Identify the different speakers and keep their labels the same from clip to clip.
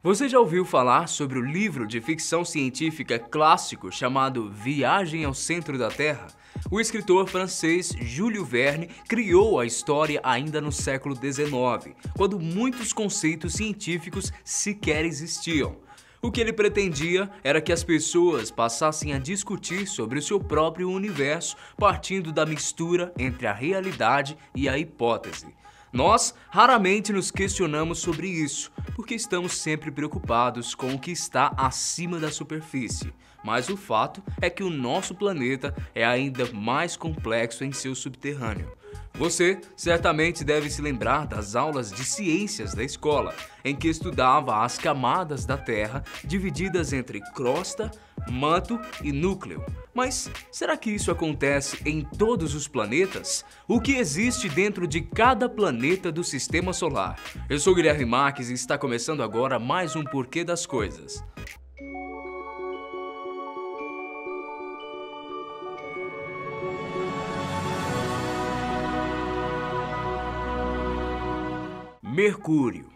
Speaker 1: Você já ouviu falar sobre o livro de ficção científica clássico chamado Viagem ao Centro da Terra? O escritor francês Jules Verne criou a história ainda no século XIX, quando muitos conceitos científicos sequer existiam. O que ele pretendia era que as pessoas passassem a discutir sobre o seu próprio universo, partindo da mistura entre a realidade e a hipótese. Nós raramente nos questionamos sobre isso, porque estamos sempre preocupados com o que está acima da superfície. Mas o fato é que o nosso planeta é ainda mais complexo em seu subterrâneo. Você certamente deve se lembrar das aulas de ciências da escola, em que estudava as camadas da Terra divididas entre crosta, manto e núcleo. Mas será que isso acontece em todos os planetas? O que existe dentro de cada planeta do Sistema Solar? Eu sou Guilherme Marques e está começando agora mais um Porquê das Coisas. Mercúrio.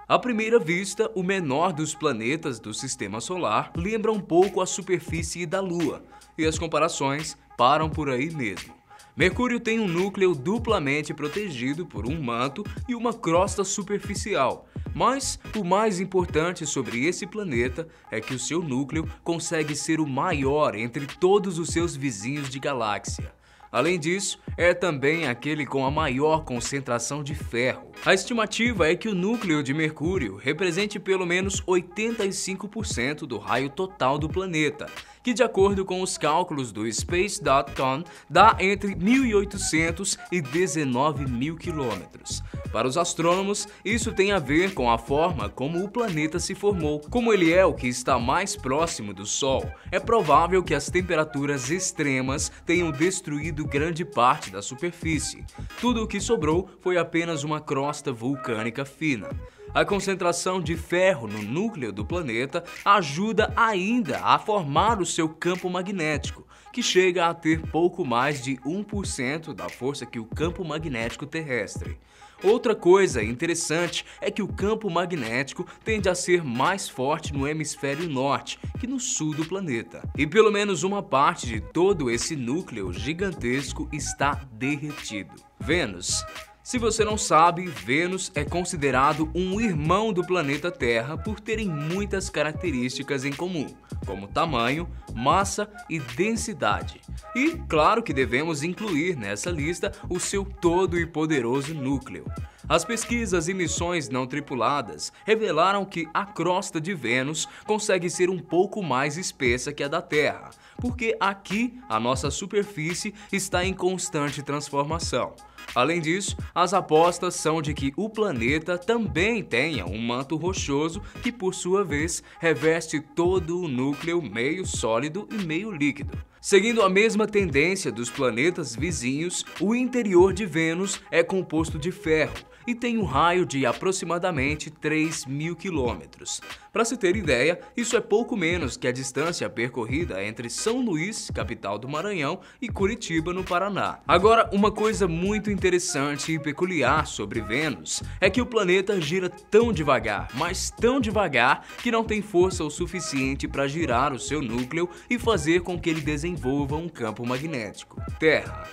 Speaker 1: À primeira vista, o menor dos planetas do Sistema Solar lembra um pouco a superfície da Lua, e as comparações param por aí mesmo. Mercúrio tem um núcleo duplamente protegido por um manto e uma crosta superficial, mas o mais importante sobre esse planeta é que o seu núcleo consegue ser o maior entre todos os seus vizinhos de galáxia. Além disso, é também aquele com a maior concentração de ferro. A estimativa é que o núcleo de Mercúrio represente pelo menos 85% do raio total do planeta, que de acordo com os cálculos do Space.com dá entre 1.800 e 19.000 quilômetros. Para os astrônomos, isso tem a ver com a forma como o planeta se formou. Como ele é o que está mais próximo do Sol, é provável que as temperaturas extremas tenham destruído grande parte da superfície. Tudo o que sobrou foi apenas uma crosta vulcânica fina. A concentração de ferro no núcleo do planeta ajuda ainda a formar o seu campo magnético, que chega a ter pouco mais de 1% da força que o campo magnético terrestre. Outra coisa interessante é que o campo magnético tende a ser mais forte no hemisfério norte que no sul do planeta. E pelo menos uma parte de todo esse núcleo gigantesco está derretido. Vênus. Se você não sabe, Vênus é considerado um irmão do planeta Terra por terem muitas características em comum, como tamanho, massa e densidade. E claro que devemos incluir nessa lista o seu todo e poderoso núcleo. As pesquisas e missões não tripuladas revelaram que a crosta de Vênus consegue ser um pouco mais espessa que a da Terra, porque aqui a nossa superfície está em constante transformação. Além disso, as apostas são de que o planeta também tenha um manto rochoso que, por sua vez, reveste todo o núcleo meio sólido e meio líquido. Seguindo a mesma tendência dos planetas vizinhos, o interior de Vênus é composto de ferro e tem um raio de aproximadamente 3.000 quilômetros. Para se ter ideia, isso é pouco menos que a distância percorrida entre São Luís, capital do Maranhão, e Curitiba, no Paraná. Agora, uma coisa muito interessante e peculiar sobre Vênus é que o planeta gira tão devagar, mas tão devagar, que não tem força o suficiente para girar o seu núcleo e fazer com que ele desenvolva um campo magnético. Terra.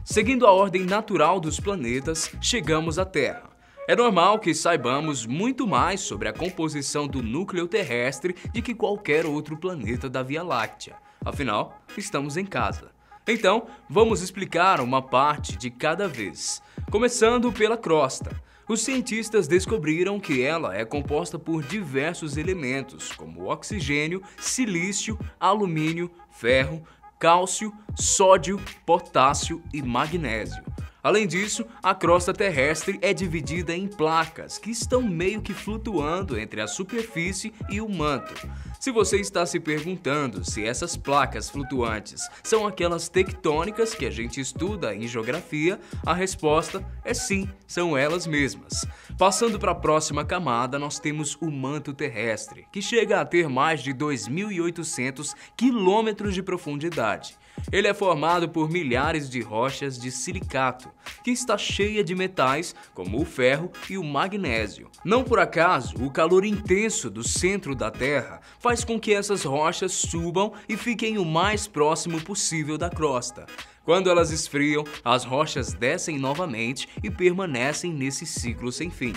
Speaker 1: Seguindo a ordem natural dos planetas, chegamos à Terra. É normal que saibamos muito mais sobre a composição do núcleo terrestre do que qualquer outro planeta da Via Láctea. Afinal, estamos em casa. Então, vamos explicar uma parte de cada vez. Começando pela crosta. Os cientistas descobriram que ela é composta por diversos elementos, como oxigênio, silício, alumínio, ferro, cálcio, sódio, potássio e magnésio. Além disso, a crosta terrestre é dividida em placas que estão meio que flutuando entre a superfície e o manto. Se você está se perguntando se essas placas flutuantes são aquelas tectônicas que a gente estuda em geografia, a resposta é sim, são elas mesmas. Passando para a próxima camada, nós temos o manto terrestre, que chega a ter mais de 2.800 quilômetros de profundidade. Ele é formado por milhares de rochas de silicato, que está cheia de metais como o ferro e o magnésio. Não por acaso, o calor intenso do centro da Terra faz com que essas rochas subam e fiquem o mais próximo possível da crosta. Quando elas esfriam, as rochas descem novamente e permanecem nesse ciclo sem fim.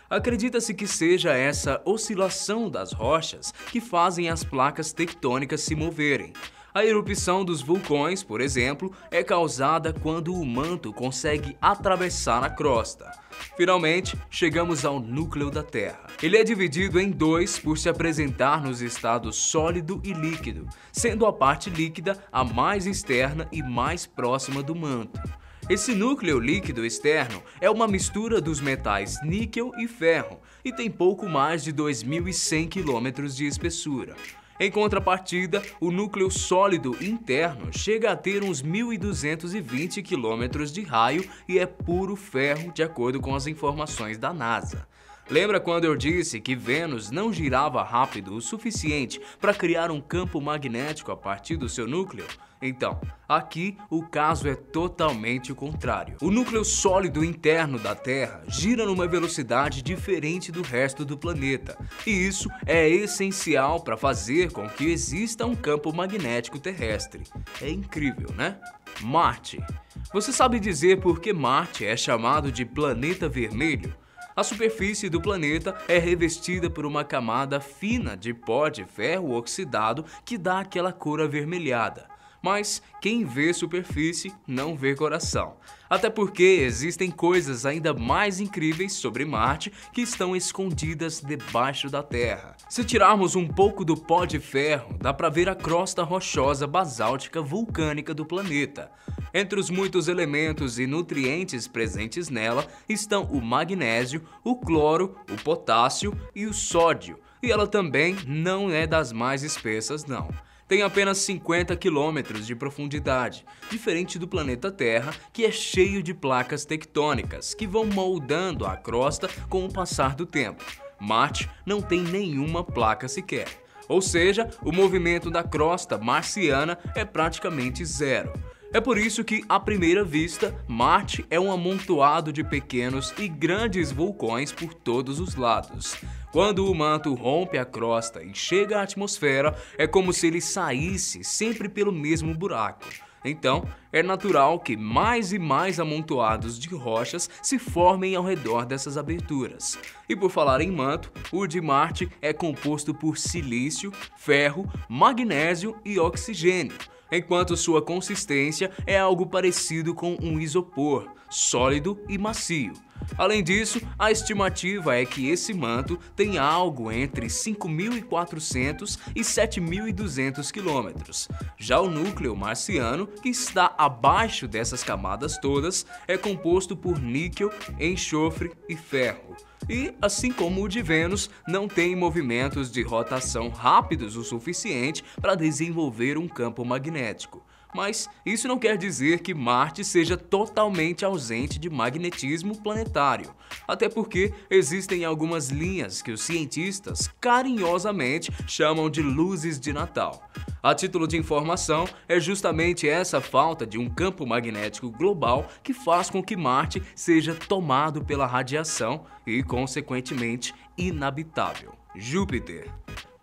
Speaker 1: Acredita-se que seja essa oscilação das rochas que fazem as placas tectônicas se moverem. A erupção dos vulcões, por exemplo, é causada quando o manto consegue atravessar a crosta. Finalmente, chegamos ao núcleo da Terra. Ele é dividido em dois por se apresentar nos estados sólido e líquido, sendo a parte líquida a mais externa e mais próxima do manto. Esse núcleo líquido externo é uma mistura dos metais níquel e ferro e tem pouco mais de 2.100 km de espessura. Em contrapartida, o núcleo sólido interno chega a ter uns 1.220 km de raio e é puro ferro, de acordo com as informações da NASA. Lembra quando eu disse que Vênus não girava rápido o suficiente para criar um campo magnético a partir do seu núcleo? Então, aqui o caso é totalmente o contrário. O núcleo sólido interno da Terra gira numa velocidade diferente do resto do planeta, e isso é essencial para fazer com que exista um campo magnético terrestre. É incrível, né? Marte. Você sabe dizer por que Marte é chamado de planeta vermelho? A superfície do planeta é revestida por uma camada fina de pó de ferro oxidado que dá aquela cor avermelhada. Mas quem vê superfície não vê coração. Até porque existem coisas ainda mais incríveis sobre Marte que estão escondidas debaixo da Terra. Se tirarmos um pouco do pó de ferro, dá para ver a crosta rochosa basáltica vulcânica do planeta. Entre os muitos elementos e nutrientes presentes nela estão o magnésio, o cloro, o potássio e o sódio. E ela também não é das mais espessas, não. Tem apenas 50 km de profundidade, diferente do planeta Terra, que é cheio de placas tectônicas que vão moldando a crosta com o passar do tempo. Marte não tem nenhuma placa sequer, ou seja, o movimento da crosta marciana é praticamente zero. É por isso que, à primeira vista, Marte é um amontoado de pequenos e grandes vulcões por todos os lados. Quando o manto rompe a crosta e chega à atmosfera, é como se ele saísse sempre pelo mesmo buraco. Então, é natural que mais e mais amontoados de rochas se formem ao redor dessas aberturas. E por falar em manto, o de Marte é composto por silício, ferro, magnésio e oxigênio, enquanto sua consistência é algo parecido com um isopor, sólido e macio. Além disso, a estimativa é que esse manto tem algo entre 5.400 e 7.200 quilômetros. Já o núcleo marciano, que está abaixo dessas camadas todas, é composto por níquel, enxofre e ferro. E, assim como o de Vênus, não tem movimentos de rotação rápidos o suficiente para desenvolver um campo magnético. Mas isso não quer dizer que Marte seja totalmente ausente de magnetismo planetário, até porque existem algumas linhas que os cientistas carinhosamente chamam de luzes de Natal. A título de informação, é justamente essa falta de um campo magnético global que faz com que Marte seja tomado pela radiação e, consequentemente, inabitável. Júpiter.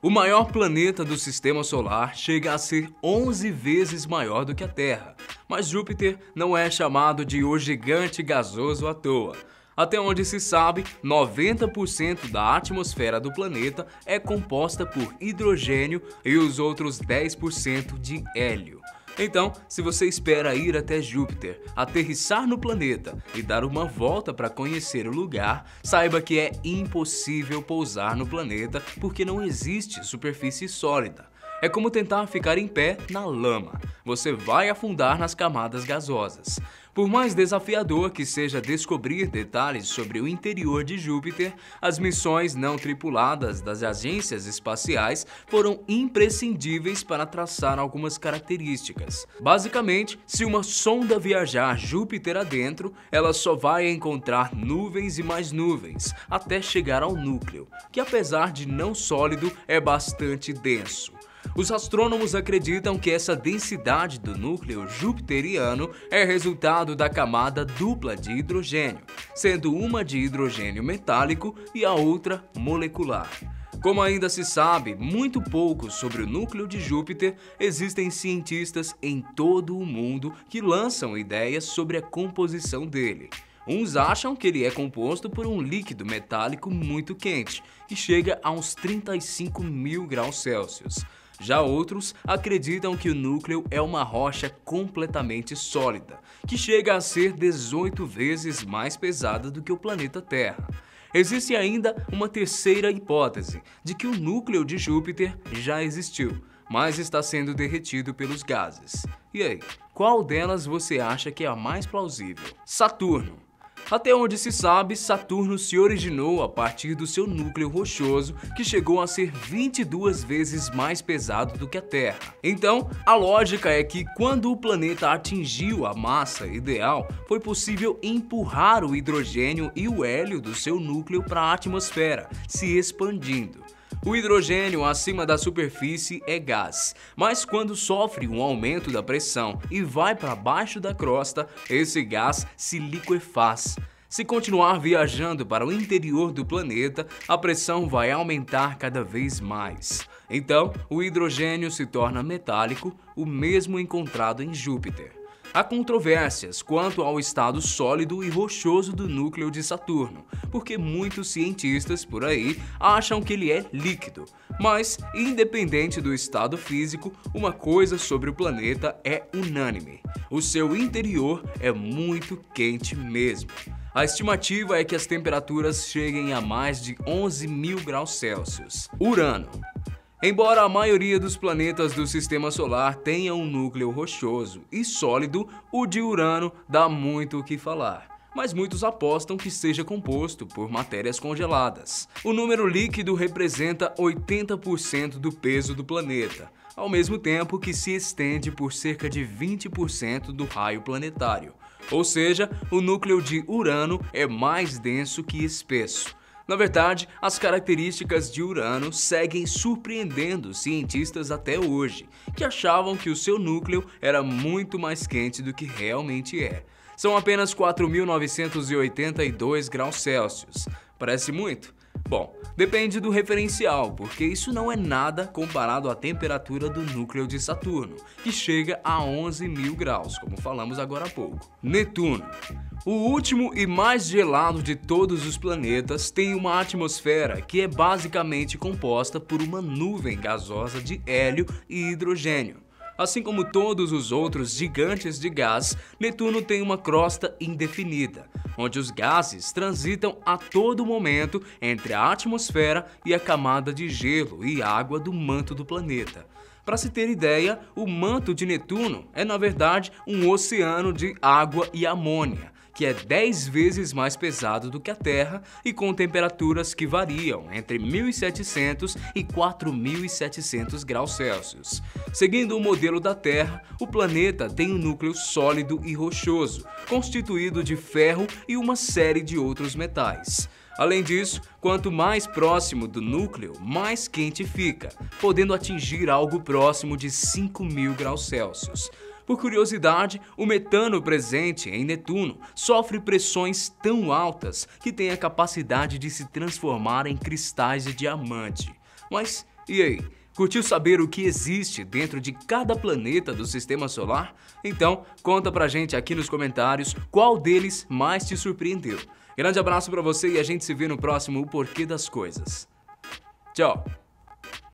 Speaker 1: O maior planeta do Sistema Solar chega a ser 11 vezes maior do que a Terra, mas Júpiter não é chamado de o gigante gasoso à toa. Até onde se sabe, 90% da atmosfera do planeta é composta por hidrogênio e os outros 10% de hélio. Então, se você espera ir até Júpiter, aterrissar no planeta e dar uma volta para conhecer o lugar, saiba que é impossível pousar no planeta porque não existe superfície sólida. É como tentar ficar em pé na lama. Você vai afundar nas camadas gasosas. Por mais desafiador que seja descobrir detalhes sobre o interior de Júpiter, as missões não tripuladas das agências espaciais foram imprescindíveis para traçar algumas características. Basicamente, se uma sonda viajar Júpiter adentro, ela só vai encontrar nuvens e mais nuvens, até chegar ao núcleo, que apesar de não sólido, é bastante denso. Os astrônomos acreditam que essa densidade do núcleo jupiteriano é resultado da camada dupla de hidrogênio, sendo uma de hidrogênio metálico e a outra molecular. Como ainda se sabe muito pouco sobre o núcleo de Júpiter, existem cientistas em todo o mundo que lançam ideias sobre a composição dele. Uns acham que ele é composto por um líquido metálico muito quente, que chega a uns 35.000 graus Celsius. Já outros acreditam que o núcleo é uma rocha completamente sólida, que chega a ser 18 vezes mais pesada do que o planeta Terra. Existe ainda uma terceira hipótese, de que o núcleo de Júpiter já existiu, mas está sendo derretido pelos gases. E aí, qual delas você acha que é a mais plausível? Saturno. Até onde se sabe, Saturno se originou a partir do seu núcleo rochoso, que chegou a ser 22 vezes mais pesado do que a Terra. Então, a lógica é que quando o planeta atingiu a massa ideal, foi possível empurrar o hidrogênio e o hélio do seu núcleo para a atmosfera, se expandindo. O hidrogênio acima da superfície é gás, mas quando sofre um aumento da pressão e vai para baixo da crosta, esse gás se liquefaz. Se continuar viajando para o interior do planeta, a pressão vai aumentar cada vez mais. Então, o hidrogênio se torna metálico, o mesmo encontrado em Júpiter. Há controvérsias quanto ao estado sólido e rochoso do núcleo de Saturno, porque muitos cientistas por aí acham que ele é líquido. Mas, independente do estado físico, uma coisa sobre o planeta é unânime: o seu interior é muito quente mesmo. A estimativa é que as temperaturas cheguem a mais de 11.000 graus Celsius. Urano. Embora a maioria dos planetas do Sistema Solar tenha um núcleo rochoso e sólido, o de Urano dá muito o que falar. Mas muitos apostam que seja composto por matérias congeladas. O número líquido representa 80% do peso do planeta, ao mesmo tempo que se estende por cerca de 20% do raio planetário. Ou seja, o núcleo de Urano é mais denso que espesso. Na verdade, as características de Urano seguem surpreendendo cientistas até hoje, que achavam que o seu núcleo era muito mais quente do que realmente é. São apenas 4.982 graus Celsius. Parece muito? Bom, depende do referencial, porque isso não é nada comparado à temperatura do núcleo de Saturno, que chega a 11.000 graus, como falamos agora há pouco. Netuno. O último e mais gelado de todos os planetas tem uma atmosfera que é basicamente composta por uma nuvem gasosa de hélio e hidrogênio. Assim como todos os outros gigantes de gás, Netuno tem uma crosta indefinida, onde os gases transitam a todo momento entre a atmosfera e a camada de gelo e água do manto do planeta. Para se ter ideia, o manto de Netuno é, na verdade, um oceano de água e amônia, que é 10 vezes mais pesado do que a Terra e com temperaturas que variam entre 1.700 e 4.700 graus Celsius. Seguindo o modelo da Terra, o planeta tem um núcleo sólido e rochoso, constituído de ferro e uma série de outros metais. Além disso, quanto mais próximo do núcleo, mais quente fica, podendo atingir algo próximo de 5.000 graus Celsius. Por curiosidade, o metano presente em Netuno sofre pressões tão altas que tem a capacidade de se transformar em cristais de diamante. Mas e aí? Curtiu saber o que existe dentro de cada planeta do Sistema Solar? Então, conta pra gente aqui nos comentários qual deles mais te surpreendeu. Grande abraço pra você e a gente se vê no próximo O Porquê das Coisas. Tchau!